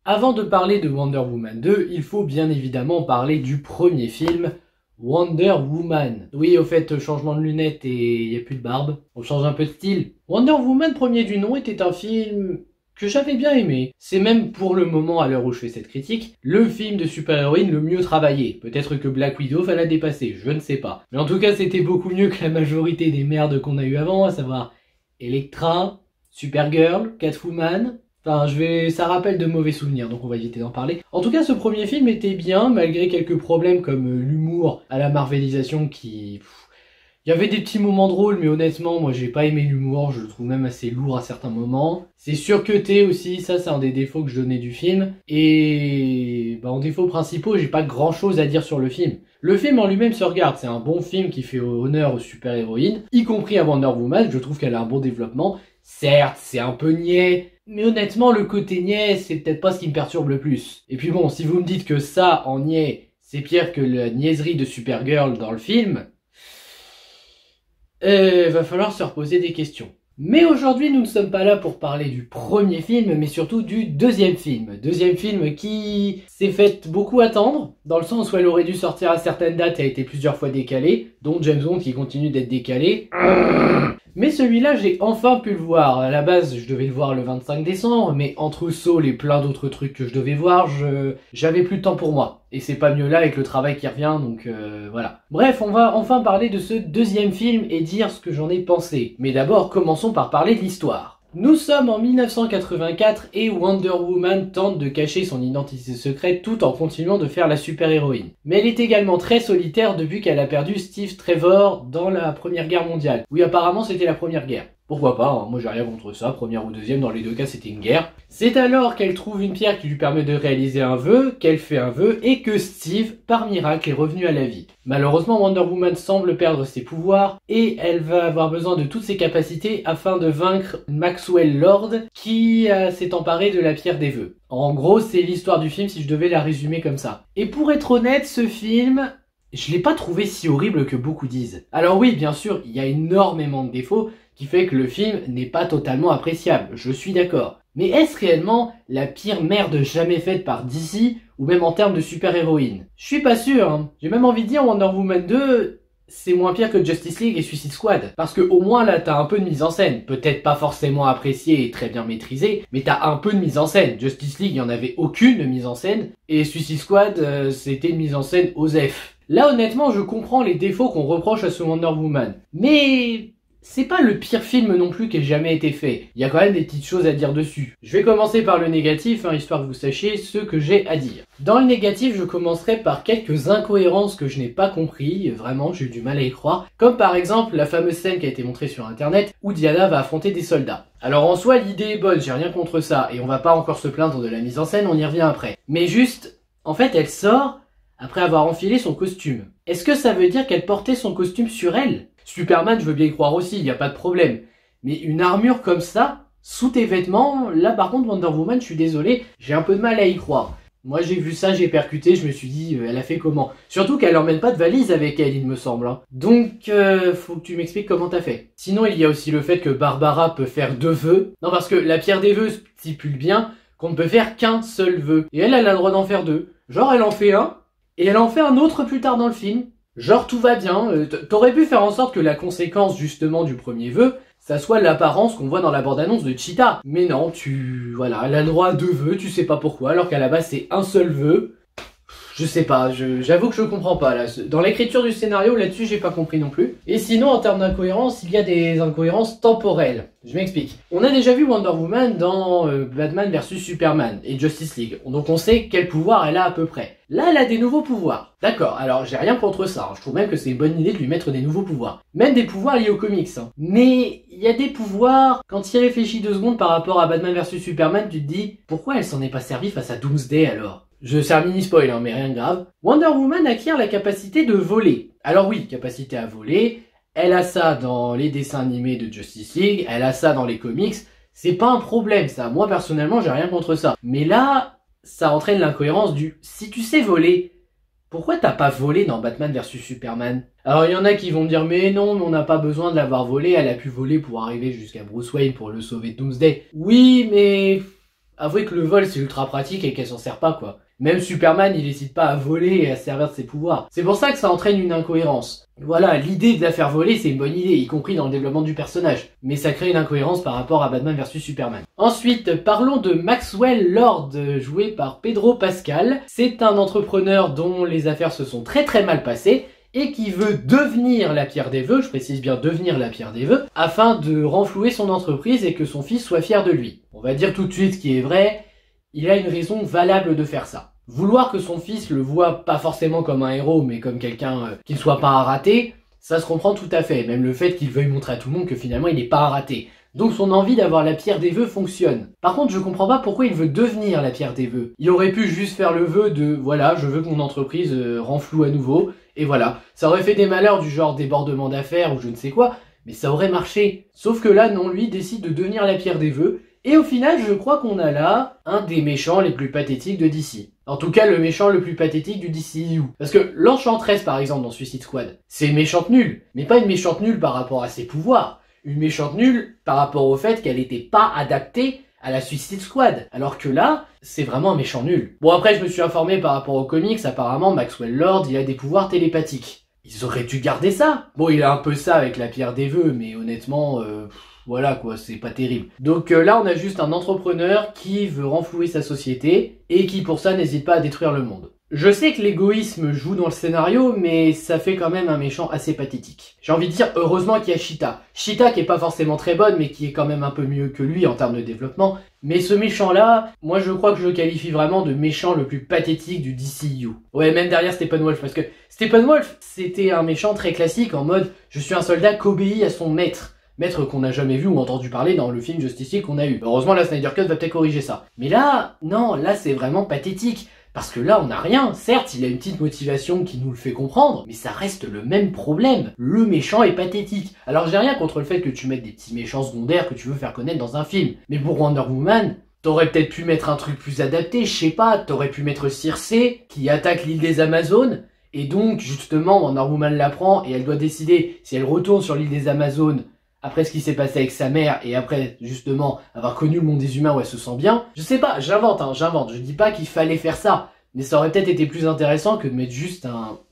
Avant de parler de Wonder Woman 2, il faut bien évidemment parler du premier film, Wonder Woman. Oui, au fait, changement de lunettes et y a plus de barbe. On change un peu de style. Wonder Woman premier du nom était un film que j'avais bien aimé. C'est même pour le moment, à l'heure où je fais cette critique, le film de super-héroïne le mieux travaillé. Peut-être que Black Widow va la dépasser, je ne sais pas. Mais en tout cas, c'était beaucoup mieux que la majorité des merdes qu'on a eu avant, à savoir Elektra, Supergirl, Catwoman. Enfin, ça rappelle de mauvais souvenirs, donc on va éviter d'en parler. En tout cas, ce premier film était bien, malgré quelques problèmes comme l'humour à la marvelisation qui... Il y avait des petits moments drôles, mais honnêtement, moi j'ai pas aimé l'humour, je le trouve même assez lourd à certains moments. C'est surcuté aussi, ça c'est un des défauts que je donnais du film. Et en défauts principaux, j'ai pas grand chose à dire sur le film. Le film en lui-même se regarde, c'est un bon film qui fait honneur aux super-héroïnes, y compris à Wonder Woman, je trouve qu'elle a un bon développement. Certes, c'est un peu niais, mais honnêtement, le côté niais, c'est peut-être pas ce qui me perturbe le plus. Et puis bon, si vous me dites que ça, en niais, c'est pire que la niaiserie de Supergirl dans le film... va falloir se reposer des questions. Mais aujourd'hui, nous ne sommes pas là pour parler du premier film, mais surtout du deuxième film. Deuxième film qui s'est fait beaucoup attendre, dans le sens où elle aurait dû sortir à certaines dates et a été plusieurs fois décalée, dont James Bond qui continue d'être décalé. Mais celui-là, j'ai enfin pu le voir. À la base, je devais le voir le 25 décembre, mais entre Saul et plein d'autres trucs que je devais voir, j'avais plus de temps pour moi. Et c'est pas mieux là avec le travail qui revient, donc voilà. Bref, on va enfin parler de ce deuxième film et dire ce que j'en ai pensé. Mais d'abord, commençons par parler de l'histoire. Nous sommes en 1984 et Wonder Woman tente de cacher son identité secrète tout en continuant de faire la super-héroïne. Mais elle est également très solitaire depuis qu'elle a perdu Steve Trevor dans la Première Guerre mondiale. Oui, apparemment c'était la Première Guerre. Pourquoi pas, hein, moi j'ai rien contre ça, première ou deuxième, dans les deux cas c'était une guerre. C'est alors qu'elle trouve une pierre qui lui permet de réaliser un vœu, qu'elle fait un vœu, et que Steve, par miracle, est revenu à la vie. Malheureusement, Wonder Woman semble perdre ses pouvoirs, et elle va avoir besoin de toutes ses capacités afin de vaincre Maxwell Lord, qui s'est emparé de la pierre des vœux. En gros, c'est l'histoire du film si je devais la résumer comme ça. Et pour être honnête, ce film... je l'ai pas trouvé si horrible que beaucoup disent. Alors oui, bien sûr, il y a énormément de défauts, qui fait que le film n'est pas totalement appréciable, je suis d'accord. Mais est-ce réellement la pire merde jamais faite par DC, ou même en termes de super-héroïne? Je suis pas sûr, hein. J'ai même envie de dire Wonder Woman 2, c'est moins pire que Justice League et Suicide Squad. Parce que au moins là, t'as un peu de mise en scène. Peut-être pas forcément appréciée et très bien maîtrisée, mais t'as un peu de mise en scène. Justice League, il y en avait aucune de mise en scène, et Suicide Squad, c'était une mise en scène OSEF. Là, honnêtement, je comprends les défauts qu'on reproche à ce Wonder Woman. Mais... c'est pas le pire film non plus qui ait jamais été fait. Il y a quand même des petites choses à dire dessus. Je vais commencer par le négatif, hein, histoire que vous sachiez ce que j'ai à dire. Dans le négatif, je commencerai par quelques incohérences que je n'ai pas compris, vraiment j'ai eu du mal à y croire, comme par exemple la fameuse scène qui a été montrée sur internet où Diana va affronter des soldats. Alors en soi l'idée est bonne, j'ai rien contre ça, et on va pas encore se plaindre de la mise en scène, on y revient après. Mais juste, en fait elle sort après avoir enfilé son costume. Est-ce que ça veut dire qu'elle portait son costume sur elle ? Superman, je veux bien y croire aussi, il n'y a pas de problème. Mais une armure comme ça, sous tes vêtements, là par contre Wonder Woman, je suis désolé, j'ai un peu de mal à y croire. Moi j'ai vu ça, j'ai percuté, je me suis dit, elle a fait comment? Surtout qu'elle emmène pas de valise avec elle, il me semble. Hein. Donc, faut que tu m'expliques comment t'as fait. Sinon, il y a aussi le fait que Barbara peut faire 2 vœux. Non, parce que la pierre des vœux stipule bien qu'on ne peut faire qu'un seul vœu. Et elle a le droit d'en faire 2. Genre, elle en fait un, et elle en fait un autre plus tard dans le film. Genre tout va bien, t'aurais pu faire en sorte que la conséquence justement du premier vœu, ça soit l'apparence qu'on voit dans la bande-annonce de Cheetah. Mais non, voilà, elle a le droit à 2 vœux, tu sais pas pourquoi, alors qu'à la base c'est un seul vœu. Je sais pas, j'avoue que je comprends pas là. Dans l'écriture du scénario, là-dessus, j'ai pas compris non plus. Et sinon, en termes d'incohérence, il y a des incohérences temporelles. Je m'explique. On a déjà vu Wonder Woman dans Batman vs Superman et Justice League. Donc on sait quel pouvoir elle a à peu près. Là, elle a des nouveaux pouvoirs. D'accord, alors j'ai rien contre ça. Hein. Je trouve même que c'est une bonne idée de lui mettre des nouveaux pouvoirs. Même des pouvoirs liés aux comics. Hein. Mais il y a des pouvoirs, quand tu y réfléchis 2 secondes par rapport à Batman vs Superman, tu te dis, pourquoi elle s'en est pas servie face à Doomsday alors ? C'est un mini spoil, hein, mais rien de grave. Wonder Woman acquiert la capacité de voler. Alors oui, capacité à voler, elle a ça dans les dessins animés de Justice League, elle a ça dans les comics, c'est pas un problème ça, moi personnellement j'ai rien contre ça. Mais là, ça entraîne l'incohérence du si tu sais voler, pourquoi t'as pas volé dans Batman vs Superman? Alors il y en a qui vont me dire mais non, mais on n'a pas besoin de l'avoir volé, elle a pu voler pour arriver jusqu'à Bruce Wayne pour le sauver de Doomsday. Oui, mais... Avouez que le vol c'est ultra pratique et qu'elle s'en sert pas quoi. Même Superman il hésite pas à voler et à se servir de ses pouvoirs. C'est pour ça que ça entraîne une incohérence. Voilà, l'idée de la faire voler c'est une bonne idée, y compris dans le développement du personnage. Mais ça crée une incohérence par rapport à Batman vs Superman. Ensuite, parlons de Maxwell Lord, joué par Pedro Pascal. C'est un entrepreneur dont les affaires se sont très mal passées et qui veut devenir la pierre des vœux, je précise bien devenir la pierre des vœux, afin de renflouer son entreprise et que son fils soit fier de lui. On va dire tout de suite ce qui est vrai, il a une raison valable de faire ça. Vouloir que son fils le voit pas forcément comme un héros, mais comme quelqu'un qui ne soit pas un raté, ça se comprend tout à fait. Même le fait qu'il veuille montrer à tout le monde que finalement il n'est pas un raté. Donc son envie d'avoir la pierre des vœux fonctionne. Par contre, je comprends pas pourquoi il veut devenir la pierre des vœux. Il aurait pu juste faire le vœu de, voilà, je veux que mon entreprise renfloue à nouveau, et voilà. Ça aurait fait des malheurs du genre débordement d'affaires ou je ne sais quoi, mais ça aurait marché. Sauf que là, non, lui décide de devenir la pierre des vœux, et au final, je crois qu'on a là un des méchants les plus pathétiques de DC. En tout cas, le méchant le plus pathétique du DCU. Parce que l'Enchantress, par exemple, dans Suicide Squad, c'est une méchante nulle. Mais pas une méchante nulle par rapport à ses pouvoirs. Une méchante nulle par rapport au fait qu'elle n'était pas adaptée à la Suicide Squad. Alors que là, c'est vraiment un méchant nul. Bon, après, je me suis informé par rapport aux comics, apparemment, Maxwell Lord, il a des pouvoirs télépathiques. Ils auraient dû garder ça. Bon, il a un peu ça avec la pierre des vœux, mais honnêtement, voilà quoi, c'est pas terrible. Donc là, on a juste un entrepreneur qui veut renflouer sa société et qui pour ça n'hésite pas à détruire le monde. Je sais que l'égoïsme joue dans le scénario, mais ça fait quand même un méchant assez pathétique. J'ai envie de dire, heureusement qu'il y a Cheetah. Cheetah qui est pas forcément très bonne, mais qui est quand même un peu mieux que lui en termes de développement. Mais ce méchant-là, moi je crois que je le qualifie vraiment de méchant le plus pathétique du DCU. Ouais, même derrière Steppenwolf, parce que Steppenwolf, c'était un méchant très classique en mode « je suis un soldat qui obéit à son maître ». Maître qu'on n'a jamais vu ou entendu parler dans le film Justice League qu'on a eu. Heureusement, la Snyder Cut va peut-être corriger ça. Mais là, non, là c'est vraiment pathétique. Parce que là, on n'a rien. Certes, il a une petite motivation qui nous le fait comprendre, mais ça reste le même problème. Le méchant est pathétique. Alors j'ai rien contre le fait que tu mettes des petits méchants secondaires que tu veux faire connaître dans un film. Mais pour Wonder Woman, t'aurais peut-être pu mettre un truc plus adapté, je sais pas. T'aurais pu mettre Circé, qui attaque l'île des Amazones. Et donc, justement, Wonder Woman l'apprend et elle doit décider si elle retourne sur l'île des Amazones après ce qui s'est passé avec sa mère et après, justement, avoir connu le monde des humains où elle se sent bien. Je sais pas, j'invente. Je dis pas qu'il fallait faire ça. Mais ça aurait peut-être été plus intéressant que de mettre juste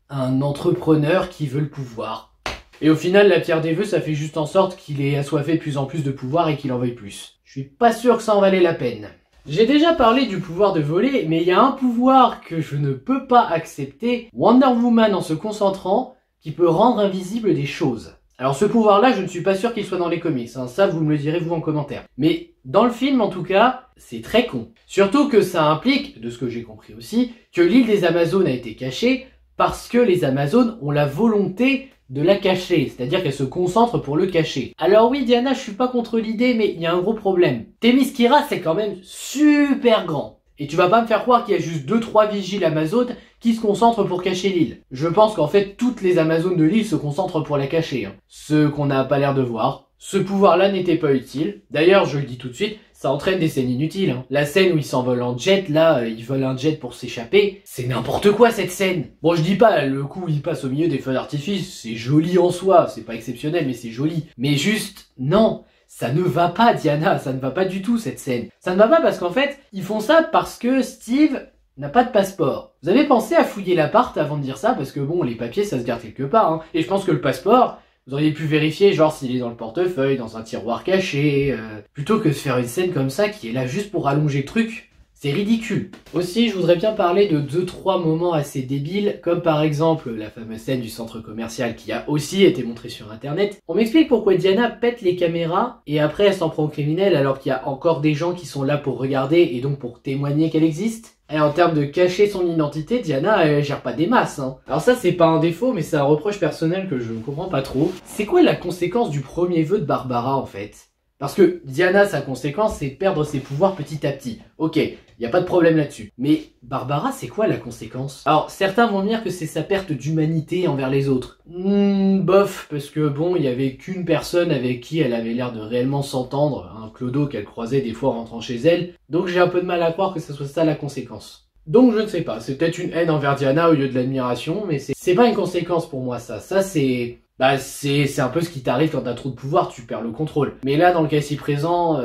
un entrepreneur qui veut le pouvoir. Et au final, la pierre des vœux, ça fait juste en sorte qu'il est assoiffé de plus en plus de pouvoir et qu'il en veuille plus. Je suis pas sûr que ça en valait la peine. J'ai déjà parlé du pouvoir de voler, mais il y a un pouvoir que je ne peux pas accepter. Wonder Woman, en se concentrant, qui peut rendre invisible des choses. Alors ce pouvoir-là, je ne suis pas sûr qu'il soit dans les comics, hein. Ça vous me le direz vous en commentaire. Mais dans le film en tout cas, c'est très con. Surtout que ça implique, de ce que j'ai compris aussi, que l'île des Amazones a été cachée parce que les Amazones ont la volonté de la cacher, c'est-à-dire qu'elles se concentrent pour le cacher. Alors oui Diana, je suis pas contre l'idée, mais il y a un gros problème. Themyscira c'est quand même super grand. Et tu vas pas me faire croire qu'il y a juste 2-3 vigiles Amazones qui se concentrent pour cacher l'île. Je pense qu'en fait, toutes les Amazones de l'île se concentrent pour la cacher. Hein. Ce qu'on n'a pas l'air de voir. Ce pouvoir-là n'était pas utile. D'ailleurs, je le dis tout de suite, ça entraîne des scènes inutiles. Hein. La scène où ils s'envolent en jet, là, ils volent un jet pour s'échapper, c'est n'importe quoi cette scène. Bon, je dis pas, le coup où ils passent au milieu des feux d'artifice, c'est joli en soi, c'est pas exceptionnel, mais c'est joli. Mais juste, non. Ça ne va pas, Diana, ça ne va pas du tout, cette scène. Ça ne va pas parce qu'en fait, ils font ça parce que Steve n'a pas de passeport. Vous avez pensé à fouiller l'appart avant de dire ça? Parce que bon, les papiers, ça se garde quelque part, hein. Et je pense que le passeport, vous auriez pu vérifier, genre, s'il est dans le portefeuille, dans un tiroir caché, plutôt que de faire une scène comme ça qui est là juste pour allonger le truc. C'est ridicule. Aussi, je voudrais bien parler de 2-3 moments assez débiles, comme par exemple la fameuse scène du centre commercial qui a aussi été montrée sur internet. On m'explique pourquoi Diana pète les caméras et après elle s'en prend aux criminels alors qu'il y a encore des gens qui sont là pour regarder et donc pour témoigner qu'elle existe. Et en termes de cacher son identité, Diana, elle gère pas des masses, hein. Alors ça, c'est pas un défaut, mais c'est un reproche personnel que je ne comprends pas trop. C'est quoi la conséquence du premier vœu de Barbara, en fait? Parce que Diana, sa conséquence, c'est perdre ses pouvoirs petit à petit. Ok, y a pas de problème là-dessus. Mais Barbara, c'est quoi la conséquence? Alors, certains vont dire que c'est sa perte d'humanité envers les autres. Bof, parce que bon, il y avait qu'une personne avec qui elle avait l'air de réellement s'entendre, un clodo qu'elle croisait des fois en rentrant chez elle. Donc j'ai un peu de mal à croire que ce soit ça la conséquence. Donc je ne sais pas, c'est peut-être une haine envers Diana au lieu de l'admiration, mais c'est pas une conséquence pour moi ça. Ça c'est... Bah c'est un peu ce qui t'arrive quand t'as trop de pouvoir, tu perds le contrôle. Mais là, dans le cas ici présent,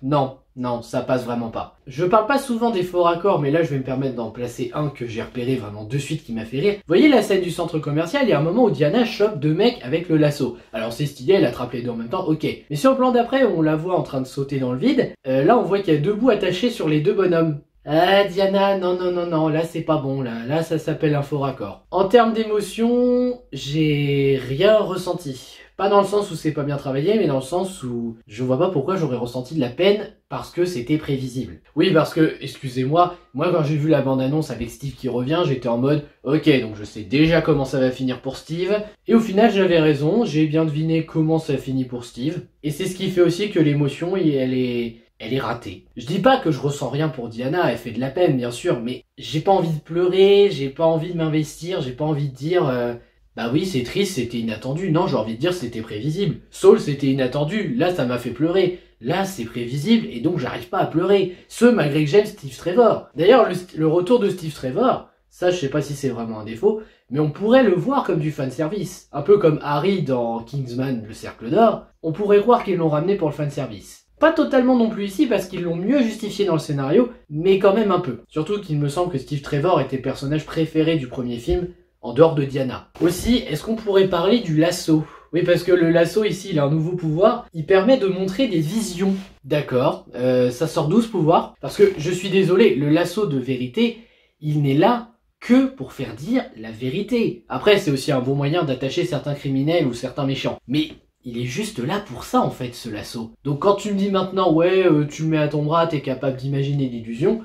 non, non, ça passe vraiment pas. Je parle pas souvent des faux raccords, mais là je vais me permettre d'en placer un que j'ai repéré vraiment de suite qui m'a fait rire. Vous voyez la scène du centre commercial, il y a un moment où Diana chope deux mecs avec le lasso. Alors c'est stylé, elle attrape les deux en même temps, ok. Mais sur le plan d'après, on la voit en train de sauter dans le vide, là on voit qu'il y a deux bouts attachés sur les deux bonhommes. Ah Diana, non non non non, là c'est pas bon, là ça s'appelle un faux raccord. En termes d'émotion, j'ai rien ressenti. Pas dans le sens où c'est pas bien travaillé, mais dans le sens où je vois pas pourquoi j'aurais ressenti de la peine parce que c'était prévisible. Oui, parce que, excusez-moi, moi quand j'ai vu la bande-annonce avec Steve qui revient, j'étais en mode ok, donc je sais déjà comment ça va finir pour Steve. Et au final, j'avais raison, j'ai bien deviné comment ça finit pour Steve. Et c'est ce qui fait aussi que l'émotion, elle est ratée. Je dis pas que je ressens rien pour Diana, elle fait de la peine bien sûr, mais j'ai pas envie de pleurer, j'ai pas envie de m'investir, j'ai pas envie de dire bah oui c'est triste, c'était inattendu. Non, j'ai envie de dire c'était prévisible. Saul c'était inattendu, là ça m'a fait pleurer. Là c'est prévisible et donc j'arrive pas à pleurer. Ce malgré que j'aime Steve Trevor. D'ailleurs le retour de Steve Trevor, ça je sais pas si c'est vraiment un défaut, mais on pourrait le voir comme du fanservice. Un peu comme Harry dans Kingsman, le cercle d'or, on pourrait croire qu'ils l'ont ramené pour le fanservice. Pas totalement non plus ici parce qu'ils l'ont mieux justifié dans le scénario, mais quand même un peu. Surtout qu'il me semble que Steve Trevor était le personnage préféré du premier film, en dehors de Diana. Aussi, est-ce qu'on pourrait parler du lasso? Oui, parce que le lasso ici, il a un nouveau pouvoir, il permet de montrer des visions. D'accord, ça sort d'où ce pouvoir? Parce que, je suis désolé, le lasso de vérité, il n'est là que pour faire dire la vérité. Après, c'est aussi un bon moyen d'attacher certains criminels ou certains méchants. Mais il est juste là pour ça en fait, ce lasso. Donc quand tu me dis maintenant, ouais, tu le mets à ton bras, t'es capable d'imaginer l'illusion,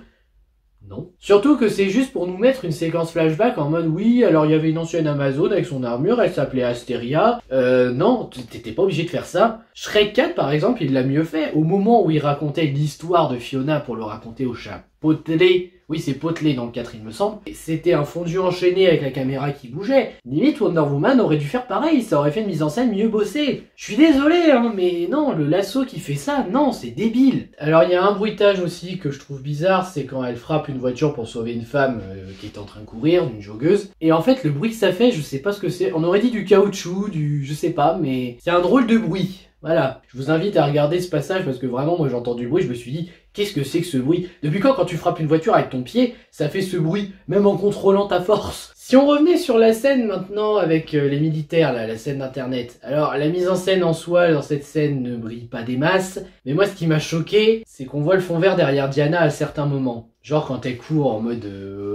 non. Surtout que c'est juste pour nous mettre une séquence flashback en mode, oui, alors il y avait une ancienne Amazone avec son armure, elle s'appelait Astéria. Non, t'étais pas obligé de faire ça. Shrek 4 par exemple, il l'a mieux fait. Au moment où il racontait l'histoire de Fiona pour le raconter au chat Potelé, oui c'est Potelé dans le 4 il me semble, c'était un fondu enchaîné avec la caméra qui bougeait. Limite Wonder Woman aurait dû faire pareil, ça aurait fait une mise en scène mieux bossée. Je suis désolé hein, mais non, le lasso qui fait ça, non, c'est débile. Alors il y a un bruitage aussi que je trouve bizarre, c'est quand elle frappe une voiture pour sauver une femme qui est en train de courir, une joggeuse. Et en fait le bruit que ça fait, je sais pas ce que c'est, on aurait dit du caoutchouc, je sais pas, mais c'est un drôle de bruit. Voilà, je vous invite à regarder ce passage parce que vraiment moi j'ai entendu le bruit, je me suis dit qu'est-ce que c'est que ce bruit? Depuis quand tu frappes une voiture avec ton pied, ça fait ce bruit, même en contrôlant ta force? Si on revenait sur la scène maintenant avec les militaires, là, la scène d'internet, alors la mise en scène en soi dans cette scène ne brille pas des masses, mais moi ce qui m'a choqué, c'est qu'on voit le fond vert derrière Diana à certains moments. Genre quand elle court en mode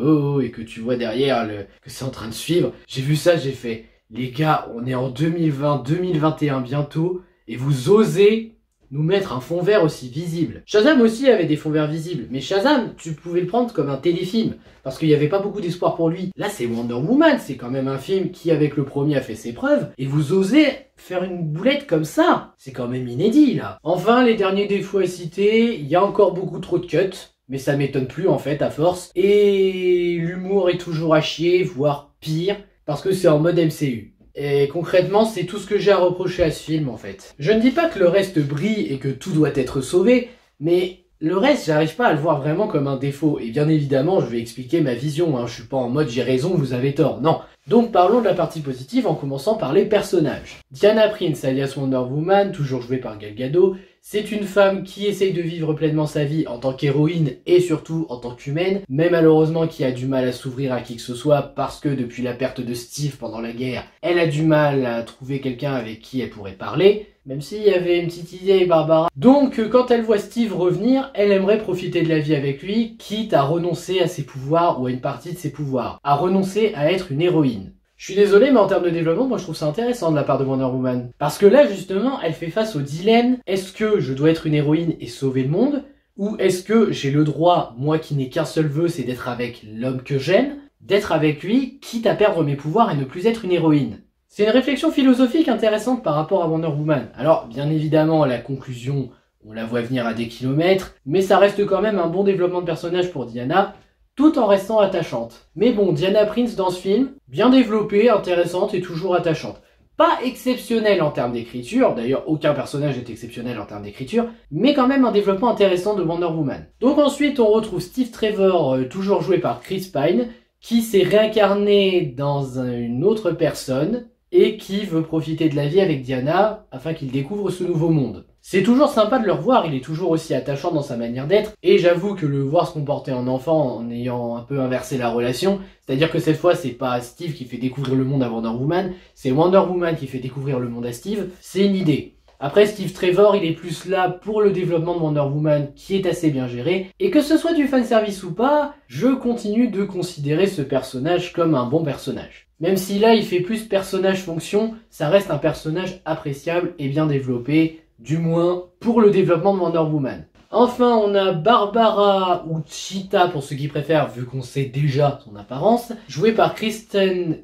oh et que tu vois derrière que c'est en train de suivre, j'ai vu ça, j'ai fait les gars, on est en 2020, 2021 bientôt, et vous osez nous mettre un fond vert aussi visible. Shazam aussi avait des fonds verts visibles, mais Shazam, tu pouvais le prendre comme un téléfilm, parce qu'il n'y avait pas beaucoup d'espoir pour lui. Là, c'est Wonder Woman, c'est quand même un film qui, avec le premier, a fait ses preuves, et vous osez faire une boulette comme ça. C'est quand même inédit, là. Enfin, les derniers défauts à citer, il y a encore beaucoup trop de cuts, mais ça m'étonne plus, en fait, à force. Et l'humour est toujours à chier, voire pire, parce que c'est en mode MCU. Et concrètement, c'est tout ce que j'ai à reprocher à ce film en fait. Je ne dis pas que le reste brille et que tout doit être sauvé, mais le reste, j'arrive pas à le voir vraiment comme un défaut. Et bien évidemment, je vais expliquer ma vision, hein. Je suis pas en mode j'ai raison, vous avez tort, non. Donc parlons de la partie positive en commençant par les personnages. Diana Prince, alias Wonder Woman, toujours jouée par Gal Gadot, c'est une femme qui essaye de vivre pleinement sa vie en tant qu'héroïne et surtout en tant qu'humaine, mais malheureusement qui a du mal à s'ouvrir à qui que ce soit parce que depuis la perte de Steve pendant la guerre, elle a du mal à trouver quelqu'un avec qui elle pourrait parler, même s'il y avait une petite idée Barbara. Donc quand elle voit Steve revenir, elle aimerait profiter de la vie avec lui, quitte à renoncer à ses pouvoirs ou à une partie de ses pouvoirs, à renoncer à être une héroïne. Je suis désolé, mais en termes de développement, moi je trouve ça intéressant de la part de Wonder Woman. Parce que là, justement, elle fait face au dilemme, est-ce que je dois être une héroïne et sauver le monde? Ou est-ce que j'ai le droit, moi qui n'ai qu'un seul vœu, c'est d'être avec l'homme que j'aime, d'être avec lui, quitte à perdre mes pouvoirs et ne plus être une héroïne? C'est une réflexion philosophique intéressante par rapport à Wonder Woman. Alors, bien évidemment, la conclusion, on la voit venir à des kilomètres, mais ça reste quand même un bon développement de personnage pour Diana, tout en restant attachante. Mais bon, Diana Prince dans ce film, bien développée, intéressante et toujours attachante. Pas exceptionnelle en termes d'écriture, d'ailleurs aucun personnage n'est exceptionnel en termes d'écriture, mais quand même un développement intéressant de Wonder Woman. Donc ensuite on retrouve Steve Trevor, toujours joué par Chris Pine, qui s'est réincarné dans une autre personne, et qui veut profiter de la vie avec Diana afin qu'il découvre ce nouveau monde. C'est toujours sympa de le revoir, il est toujours aussi attachant dans sa manière d'être, et j'avoue que le voir se comporter en enfant en ayant un peu inversé la relation, c'est-à-dire que cette fois c'est pas Steve qui fait découvrir le monde à Wonder Woman, c'est Wonder Woman qui fait découvrir le monde à Steve, c'est une idée. Après, Steve Trevor, il est plus là pour le développement de Wonder Woman qui est assez bien géré, et que ce soit du fanservice ou pas, je continue de considérer ce personnage comme un bon personnage. Même si là il fait plus personnage-fonction, ça reste un personnage appréciable et bien développé, du moins pour le développement de Wonder Woman. Enfin, on a Barbara, ou Cheetah pour ceux qui préfèrent, vu qu'on sait déjà son apparence, jouée par Kristen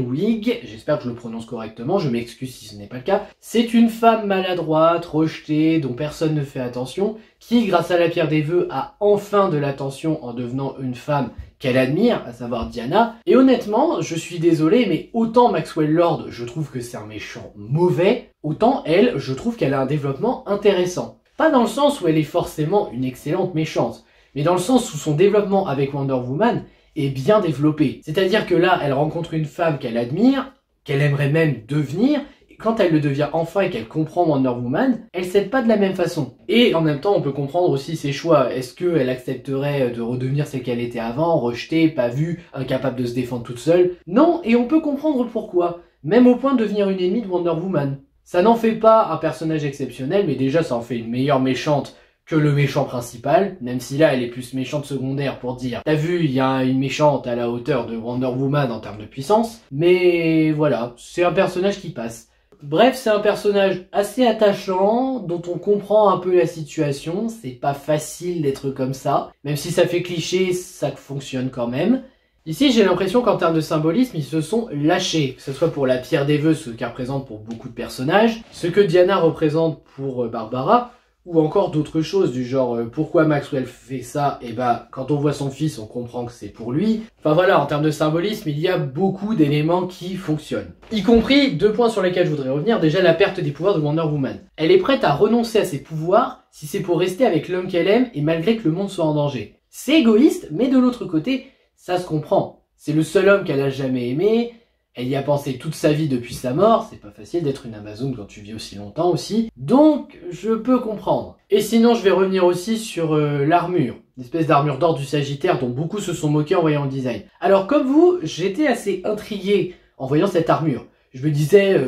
Wiig, j'espère que je le prononce correctement, je m'excuse si ce n'est pas le cas. C'est une femme maladroite, rejetée, dont personne ne fait attention, qui, grâce à la pierre des vœux, a enfin de l'attention en devenant une femme qu'elle admire, à savoir Diana. Et honnêtement, je suis désolé, mais autant Maxwell Lord, je trouve que c'est un méchant mauvais, autant elle, je trouve qu'elle a un développement intéressant. Pas dans le sens où elle est forcément une excellente méchante, mais dans le sens où son développement avec Wonder Woman est bien développé. C'est-à-dire que là, elle rencontre une femme qu'elle admire, qu'elle aimerait même devenir, et quand elle le devient enfin et qu'elle comprend Wonder Woman, elle s'aide pas de la même façon. Et en même temps, on peut comprendre aussi ses choix. Est-ce qu'elle accepterait de redevenir celle qu'elle était avant, rejetée, pas vue, incapable de se défendre toute seule? Non, et on peut comprendre pourquoi, même au point de devenir une ennemie de Wonder Woman. Ça n'en fait pas un personnage exceptionnel, mais déjà ça en fait une meilleure méchante que le méchant principal, même si là elle est plus méchante secondaire pour dire t'as vu, il y a une méchante à la hauteur de Wonder Woman en termes de puissance, mais voilà, c'est un personnage qui passe. Bref, c'est un personnage assez attachant, dont on comprend un peu la situation, c'est pas facile d'être comme ça, même si ça fait cliché, ça fonctionne quand même. Ici, j'ai l'impression qu'en termes de symbolisme, ils se sont lâchés, que ce soit pour la pierre des vœux, ce qu'elle représente pour beaucoup de personnages, ce que Diana représente pour Barbara, ou encore d'autres choses du genre pourquoi Maxwell fait ça, et bah quand on voit son fils, on comprend que c'est pour lui. Enfin voilà, en termes de symbolisme, il y a beaucoup d'éléments qui fonctionnent. Y compris deux points sur lesquels je voudrais revenir, déjà la perte des pouvoirs de Wonder Woman. Elle est prête à renoncer à ses pouvoirs si c'est pour rester avec l'homme qu'elle aime et malgré que le monde soit en danger. C'est égoïste, mais de l'autre côté, ça se comprend. C'est le seul homme qu'elle a jamais aimé, elle y a pensé toute sa vie depuis sa mort, c'est pas facile d'être une Amazone quand tu vis aussi longtemps aussi, donc je peux comprendre. Et sinon je vais revenir aussi sur l'armure, l'espèce d'armure d'or du Sagittaire dont beaucoup se sont moqués en voyant le design. Alors comme vous, j'étais assez intrigué en voyant cette armure. Je me disais,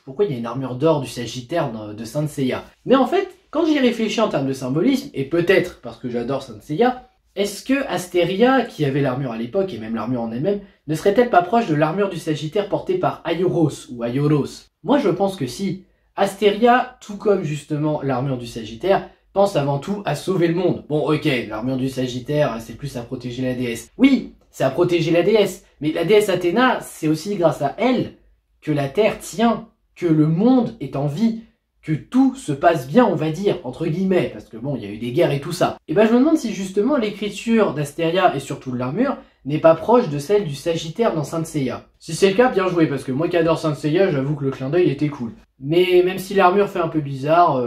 pourquoi il y a une armure d'or du Sagittaire de Saint Seiya? Mais en fait, quand j'y réfléchis en termes de symbolisme, et peut-être parce que j'adore Saint Seiya, est-ce que Asteria, qui avait l'armure à l'époque, et même l'armure en elle-même, ne serait-elle pas proche de l'armure du Sagittaire portée par Aioros ou Aioros? Moi je pense que si. Asteria, tout comme justement l'armure du Sagittaire, pense avant tout à sauver le monde. Bon ok, l'armure du Sagittaire, c'est plus à protéger la déesse. Oui, c'est à protéger la déesse, mais la déesse Athéna, c'est aussi grâce à elle que la Terre tient, que le monde est en vie, que tout se passe bien, on va dire, entre guillemets, parce que bon, il y a eu des guerres et tout ça. Et ben je me demande si justement l'écriture d'Asteria et surtout de l'armure n'est pas proche de celle du Sagittaire dans Saint Seiya. Si c'est le cas, bien joué, parce que moi qui adore Saint Seiya, j'avoue que le clin d'œil était cool. Mais même si l'armure fait un peu bizarre,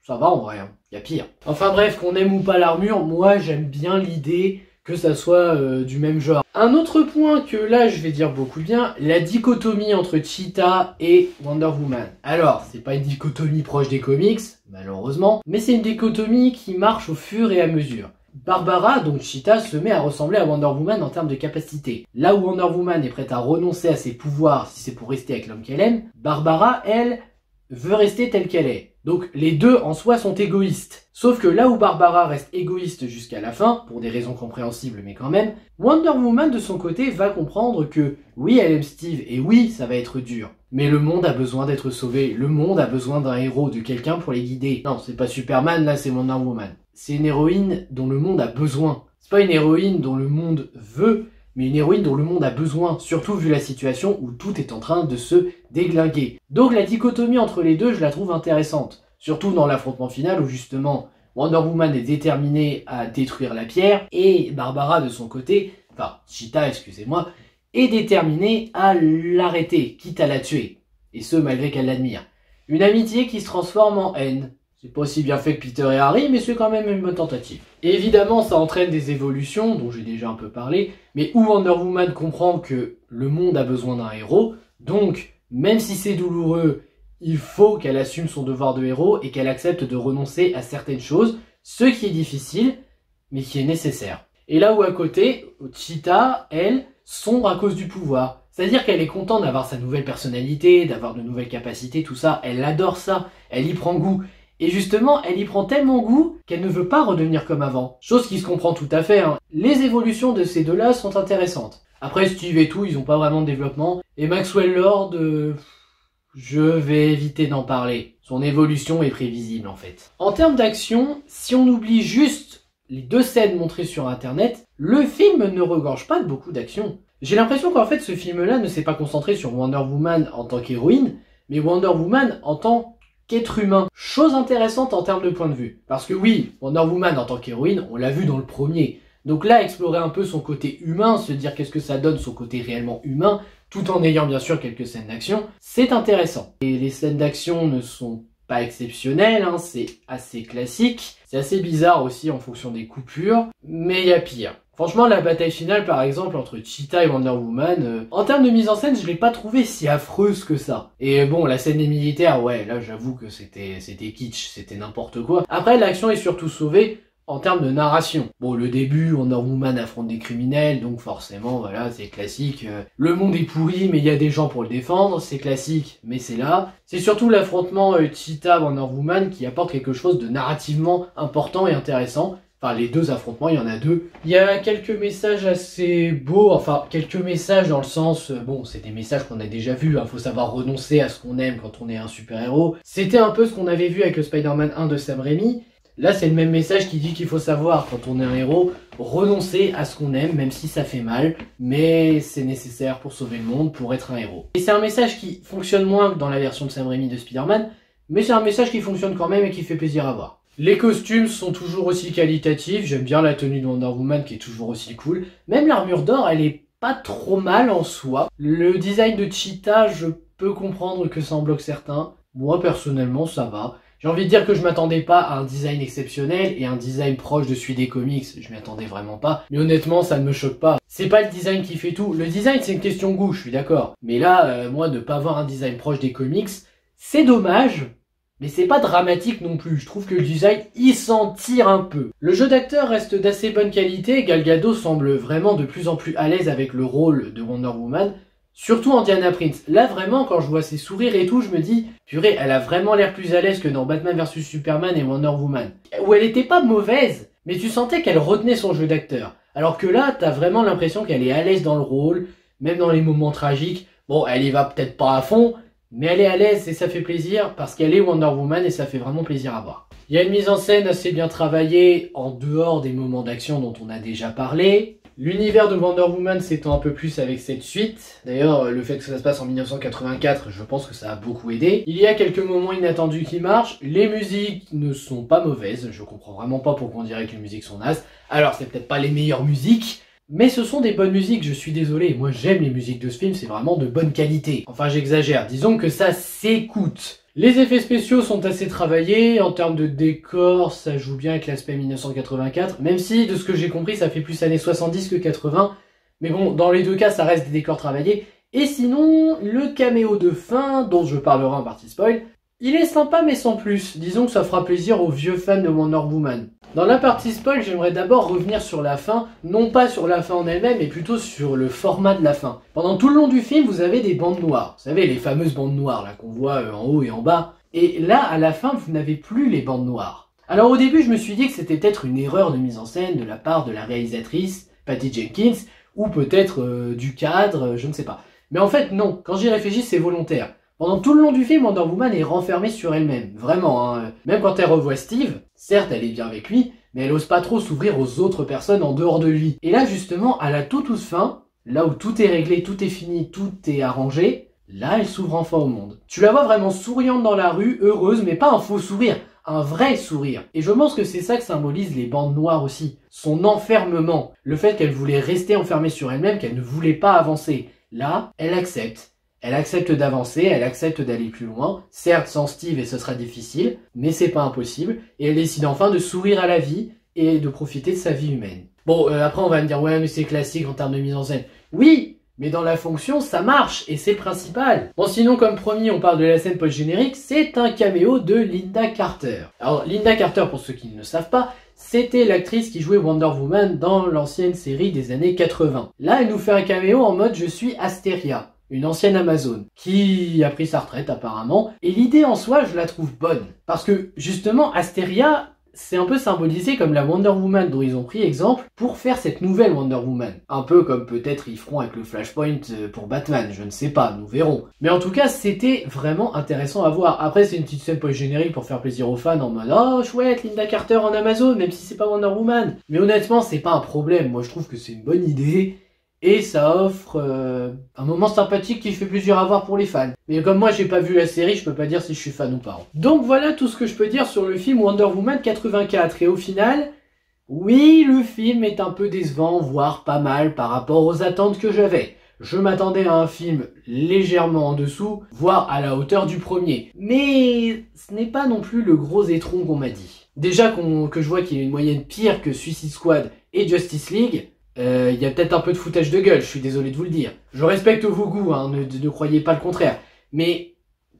ça va en vrai, hein. Y a pire. Enfin bref, qu'on aime ou pas l'armure, moi j'aime bien l'idée que ça soit du même genre. Un autre point que là je vais dire beaucoup bien, la dichotomie entre Cheetah et Wonder Woman. Alors, c'est pas une dichotomie proche des comics, malheureusement, mais c'est une dichotomie qui marche au fur et à mesure. Barbara, donc Cheetah, se met à ressembler à Wonder Woman en termes de capacité. Là où Wonder Woman est prête à renoncer à ses pouvoirs si c'est pour rester avec l'homme qu'elle aime, Barbara, elle, veut rester telle qu'elle est. Donc les deux en soi sont égoïstes. Sauf que là où Barbara reste égoïste jusqu'à la fin, pour des raisons compréhensibles mais quand même, Wonder Woman de son côté va comprendre que oui elle aime Steve et oui ça va être dur. Mais le monde a besoin d'être sauvé, le monde a besoin d'un héros, de quelqu'un pour les guider. Non, c'est pas Superman, là c'est Wonder Woman. C'est une héroïne dont le monde a besoin. C'est pas une héroïne dont le monde veut, mais une héroïne dont le monde a besoin, surtout vu la situation où tout est en train de se déglinguer. Donc la dichotomie entre les deux, je la trouve intéressante. Surtout dans l'affrontement final où justement Wonder Woman est déterminée à détruire la pierre et Barbara de son côté, enfin Cheetah excusez-moi, est déterminée à l'arrêter, quitte à la tuer. Et ce malgré qu'elle l'admire. Une amitié qui se transforme en haine. C'est pas aussi bien fait que Peter et Harry, mais c'est quand même une bonne tentative. Et évidemment, ça entraîne des évolutions, dont j'ai déjà un peu parlé, mais où Wonder Woman comprend que le monde a besoin d'un héros, donc même si c'est douloureux, il faut qu'elle assume son devoir de héros et qu'elle accepte de renoncer à certaines choses, ce qui est difficile, mais qui est nécessaire. Et là où à côté, Cheetah, elle, sombre à cause du pouvoir. C'est-à-dire qu'elle est contente d'avoir sa nouvelle personnalité, d'avoir de nouvelles capacités, tout ça. Elle adore ça, elle y prend goût. Et justement, elle y prend tellement goût qu'elle ne veut pas redevenir comme avant. Chose qui se comprend tout à fait, hein. Les évolutions de ces deux-là sont intéressantes. Après, Steve et tout, ils ont pas vraiment de développement. Et Maxwell Lord, je vais éviter d'en parler. Son évolution est prévisible en fait. En termes d'action, si on oublie juste les 2 scènes montrées sur internet, le film ne regorge pas de beaucoup d'action. J'ai l'impression qu'en fait ce film-là ne s'est pas concentré sur Wonder Woman en tant qu'héroïne, mais Wonder Woman en tant qu'être humain. Chose intéressante en termes de point de vue. Parce que oui, Wonder Woman en tant qu'héroïne, on l'a vu dans le premier. Donc là, explorer un peu son côté humain, se dire qu'est-ce que ça donne son côté réellement humain, tout en ayant bien sûr quelques scènes d'action, c'est intéressant. Et les scènes d'action ne sont pas exceptionnelles, hein, c'est assez classique. C'est assez bizarre aussi en fonction des coupures, mais il y a pire. Franchement, la bataille finale, par exemple, entre Cheetah et Wonder Woman, en termes de mise en scène, je l'ai pas trouvée si affreuse que ça. Et bon, la scène des militaires, ouais, là, j'avoue que c'était kitsch, c'était n'importe quoi. Après, l'action est surtout sauvée en termes de narration. Bon, le début, Wonder Woman affronte des criminels, donc forcément, voilà, c'est classique. Le monde est pourri, mais il y a des gens pour le défendre, c'est classique, mais c'est là. C'est surtout l'affrontement Cheetah-Wonder Woman qui apporte quelque chose de narrativement important et intéressant. Enfin, les 2 affrontements, il y en a 2. Il y a quelques messages assez beaux, enfin, quelques messages dans le sens, bon, c'est des messages qu'on a déjà vus, hein, faut savoir renoncer à ce qu'on aime quand on est un super-héros. C'était un peu ce qu'on avait vu avec le Spider-Man 1 de Sam Raimi. Là, c'est le même message qui dit qu'il faut savoir, quand on est un héros, renoncer à ce qu'on aime, même si ça fait mal, mais c'est nécessaire pour sauver le monde, pour être un héros. Et c'est un message qui fonctionne moins que dans la version de Sam Raimi de Spider-Man, mais c'est un message qui fonctionne quand même et qui fait plaisir à voir. Les costumes sont toujours aussi qualitatifs, j'aime bien la tenue de Wonder Woman qui est toujours aussi cool. Même l'armure d'or, elle est pas trop mal en soi. Le design de Cheetah, je peux comprendre que ça en bloque certains. Moi, personnellement, ça va. J'ai envie de dire que je m'attendais pas à un design exceptionnel et un design proche de celui des comics, je m'y attendais vraiment pas. Mais honnêtement, ça ne me choque pas. C'est pas le design qui fait tout. Le design, c'est une question de goût, je suis d'accord. Mais là, moi, de pas avoir un design proche des comics, c'est dommage. Mais c'est pas dramatique non plus, je trouve que le design, il s'en tire un peu. Le jeu d'acteur reste d'assez bonne qualité, Gal Gadot semble vraiment de plus en plus à l'aise avec le rôle de Wonder Woman, surtout en Diana Prince. Là vraiment, quand je vois ses sourires et tout, je me dis, purée, elle a vraiment l'air plus à l'aise que dans Batman vs Superman et Wonder Woman. Où elle était pas mauvaise, mais tu sentais qu'elle retenait son jeu d'acteur. Alors que là, t'as vraiment l'impression qu'elle est à l'aise dans le rôle, même dans les moments tragiques. Bon, elle y va peut-être pas à fond, mais elle est à l'aise et ça fait plaisir parce qu'elle est Wonder Woman et ça fait vraiment plaisir à voir. Il y a une mise en scène assez bien travaillée en dehors des moments d'action dont on a déjà parlé. L'univers de Wonder Woman s'étend un peu plus avec cette suite. D'ailleurs, le fait que ça se passe en 1984, je pense que ça a beaucoup aidé. Il y a quelques moments inattendus qui marchent. Les musiques ne sont pas mauvaises. Je comprends vraiment pas pourquoi on dirait que les musiques sont nazes. Alors, c'est peut-être pas les meilleures musiques, mais ce sont des bonnes musiques, je suis désolé. Moi, j'aime les musiques de ce film, c'est vraiment de bonne qualité. Enfin, j'exagère. Disons que ça s'écoute. Les effets spéciaux sont assez travaillés, en termes de décor, ça joue bien avec l'aspect 1984, même si, de ce que j'ai compris, ça fait plus années 70 que 80, mais bon, dans les 2 cas, ça reste des décors travaillés. Et sinon, le caméo de fin, dont je parlerai en partie spoil, il est sympa mais sans plus, disons que ça fera plaisir aux vieux fans de Wonder Woman. Dans la partie spoil, j'aimerais d'abord revenir sur la fin, non pas sur la fin en elle-même, mais plutôt sur le format de la fin. Pendant tout le long du film, vous avez des bandes noires. Vous savez, les fameuses bandes noires là qu'on voit en haut et en bas. Et là, à la fin, vous n'avez plus les bandes noires. Alors au début, je me suis dit que c'était peut-être une erreur de mise en scène de la part de la réalisatrice, Patty Jenkins, ou peut-être du cadre, je ne sais pas. Mais en fait, non. Quand j'y réfléchis, c'est volontaire. Pendant tout le long du film, Wonder Woman est renfermée sur elle-même. Vraiment, hein. Même quand elle revoit Steve, certes, elle est bien avec lui, mais elle ose pas trop s'ouvrir aux autres personnes en dehors de lui. Et là, justement, à la toute fin, là où tout est réglé, tout est fini, tout est arrangé, là, elle s'ouvre enfin au monde. Tu la vois vraiment souriante dans la rue, heureuse, mais pas un faux sourire, un vrai sourire. Et je pense que c'est ça que symbolise les bandes noires aussi. Son enfermement. Le fait qu'elle voulait rester enfermée sur elle-même, qu'elle ne voulait pas avancer. Là, elle accepte. Elle accepte d'avancer, elle accepte d'aller plus loin. Certes, sans Steve, et ce sera difficile, mais c'est pas impossible. Et elle décide enfin de sourire à la vie et de profiter de sa vie humaine. Bon, après on va me dire, ouais, mais c'est classique en termes de mise en scène. Oui, Mais dans la fonction, ça marche, et c'est le principal. Bon, sinon, comme promis, on parle de la scène post-générique, c'est un caméo de Lynda Carter. Alors, Lynda Carter, pour ceux qui ne le savent pas, c'était l'actrice qui jouait Wonder Woman dans l'ancienne série des années 80. Là, elle nous fait un caméo en mode « Je suis Asteria ». Une ancienne Amazone, qui a pris sa retraite apparemment, et l'idée en soi, je la trouve bonne. Parce que, justement, Asteria, c'est un peu symbolisé comme la Wonder Woman dont ils ont pris exemple pour faire cette nouvelle Wonder Woman. Un peu comme peut-être ils feront avec le Flashpoint pour Batman, je ne sais pas, nous verrons. Mais en tout cas, c'était vraiment intéressant à voir. Après, c'est une petite scène post-générique pour faire plaisir aux fans en mode « Oh, chouette, Lynda Carter en Amazon, même si c'est pas Wonder Woman ». Mais honnêtement, c'est pas un problème. Moi, je trouve que c'est une bonne idée. Et ça offre un moment sympathique qui fait plaisir à voir pour les fans. Mais comme moi j'ai pas vu la série, je peux pas dire si je suis fan ou pas. Donc voilà tout ce que je peux dire sur le film Wonder Woman 84. Et au final, oui, le film est un peu décevant, voire pas mal par rapport aux attentes que j'avais. Je m'attendais à un film légèrement en dessous, voire à la hauteur du premier. Mais ce n'est pas non plus le gros étron qu'on m'a dit. Déjà que je vois qu'il y a une moyenne pire que Suicide Squad et Justice League, il y a peut-être un peu de foutage de gueule, je suis désolé de vous le dire. Je respecte vos goûts, hein, ne croyez pas le contraire. Mais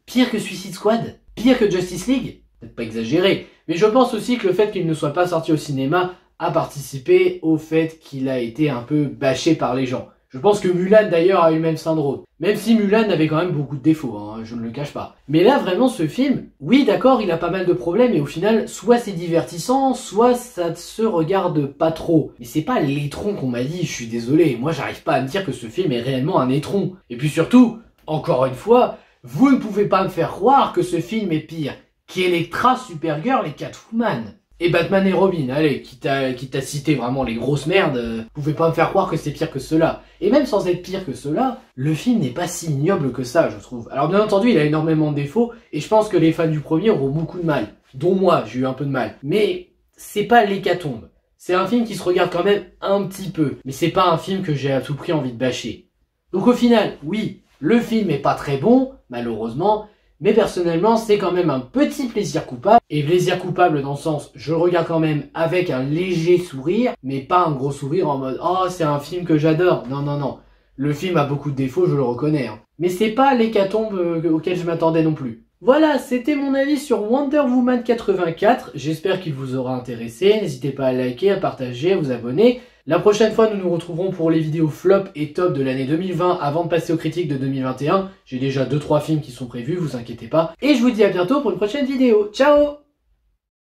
pire que Suicide Squad, pire que Justice League, peut-être pas exagéré. Mais je pense aussi que le fait qu'il ne soit pas sorti au cinéma a participé au fait qu'il a été un peu bâché par les gens. Je pense que Mulan d'ailleurs a eu le même syndrome. Même si Mulan avait quand même beaucoup de défauts, hein, je ne le cache pas. Mais là vraiment ce film, oui d'accord il a pas mal de problèmes et au final soit c'est divertissant, soit ça ne se regarde pas trop. Mais c'est pas l'étron qu'on m'a dit, je suis désolé, moi j'arrive pas à me dire que ce film est réellement un étron. Et puis surtout, encore une fois, vous ne pouvez pas me faire croire que ce film est pire qu'Electra, Supergirl et Catwoman. Et Batman et Robin, allez, quitte à citer vraiment les grosses merdes, vous pouvez pas me faire croire que c'est pire que cela. Et même sans être pire que cela, le film n'est pas si ignoble que ça, je trouve. Alors bien entendu, il a énormément de défauts, et je pense que les fans du premier auront beaucoup de mal. Dont moi, j'ai eu un peu de mal. Mais c'est pas l'hécatombe. C'est un film qui se regarde quand même un petit peu. Mais c'est pas un film que j'ai à tout prix envie de bâcher. Donc au final, oui, le film est pas très bon, malheureusement, mais personnellement, c'est quand même un petit plaisir coupable. Et plaisir coupable dans le sens, je le regarde quand même avec un léger sourire, mais pas un gros sourire en mode « Oh, c'est un film que j'adore ». Non, non, non. Le film a beaucoup de défauts, je le reconnais. Hein. Mais c'est pas l'hécatombe auquel je m'attendais non plus. Voilà, c'était mon avis sur Wonder Woman 84. J'espère qu'il vous aura intéressé. N'hésitez pas à liker, à partager, à vous abonner. La prochaine fois, nous nous retrouverons pour les vidéos flop et top de l'année 2020 avant de passer aux critiques de 2021. J'ai déjà 2-3 films qui sont prévus, vous inquiétez pas. Et je vous dis à bientôt pour une prochaine vidéo. Ciao!